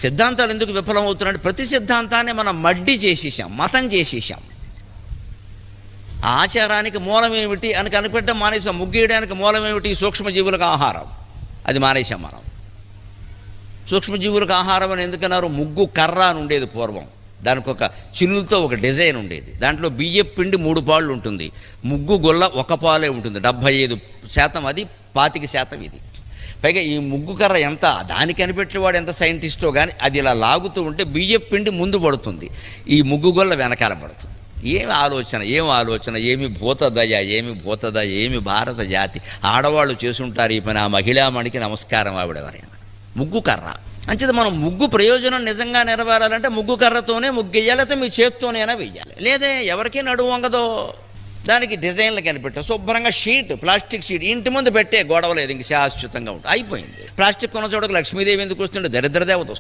సిద్ధాంతాలు ఎందుకు విఫలమవుతున్నాయంటే ప్రతి సిద్ధాంతాన్ని మనం మడ్డి చేసేసాం, మతం చేసేసాం. ఆచారానికి మూలం ఏమిటి అని కనిపెట్టడం మానేసాం. ముగ్గేయడానికి మూలం ఏమిటి? సూక్ష్మజీవులకు ఆహారం. అది మానేసాం మనం. సూక్ష్మజీవులకు ఆహారం అని ఎందుకన్నారు? ముగ్గు కర్ర అని ఉండేది పూర్వం. దానికి ఒక చిన్నులతో ఒక డిజైన్ ఉండేది. దాంట్లో బియ్యపు పిండి 3 పాళ్ళు ఉంటుంది, ముగ్గు గొల్ల 1 పాలే ఉంటుంది. 75% అది, 25% ఇది. పైగా ఈ ముగ్గు కర్ర ఎంత, దానికి కనిపెట్టేవాడు ఎంత సైంటిస్టో కానీ అది ఇలా లాగుతూ ఉంటే బియ్యపు పిండి ముందు పడుతుంది, ఈ ముగ్గు గొల్ల వెనకాల పడుతుంది. ఏమి ఆలోచన, ఏమి భూతదయ, ఏమి భారత జాతి. ఆడవాళ్ళు చేసుంటారు ఈ పని. ఆ మహిళామణికి నమస్కారం ఆవిడెవరైనా. ముగ్గు కర్ర అంచేది మనం ముగ్గు ప్రయోజనం నిజంగా నెరవేరాలంటే ముగ్గు కర్రతోనే ముగ్గు వేయాలి, లేకపోతే మీ చేత్తోనైనా వెయ్యాలి. లేదే ఎవరికీ నడుము వంగదో. దానికి డిజైన్లు కనిపెట్టాం. శుభ్రంగా షీట్, ప్లాస్టిక్ షీట్ ఇంటి ముందు పెట్టే, గొడవ లేదు, ఇంక శాశ్వతంగా ఉంటుంది. అయిపోయింది. ప్లాస్టిక్ కొన్న చోటకు లక్ష్మీదేవి ఎందుకు వస్తుంటే దరిద్ర దేవత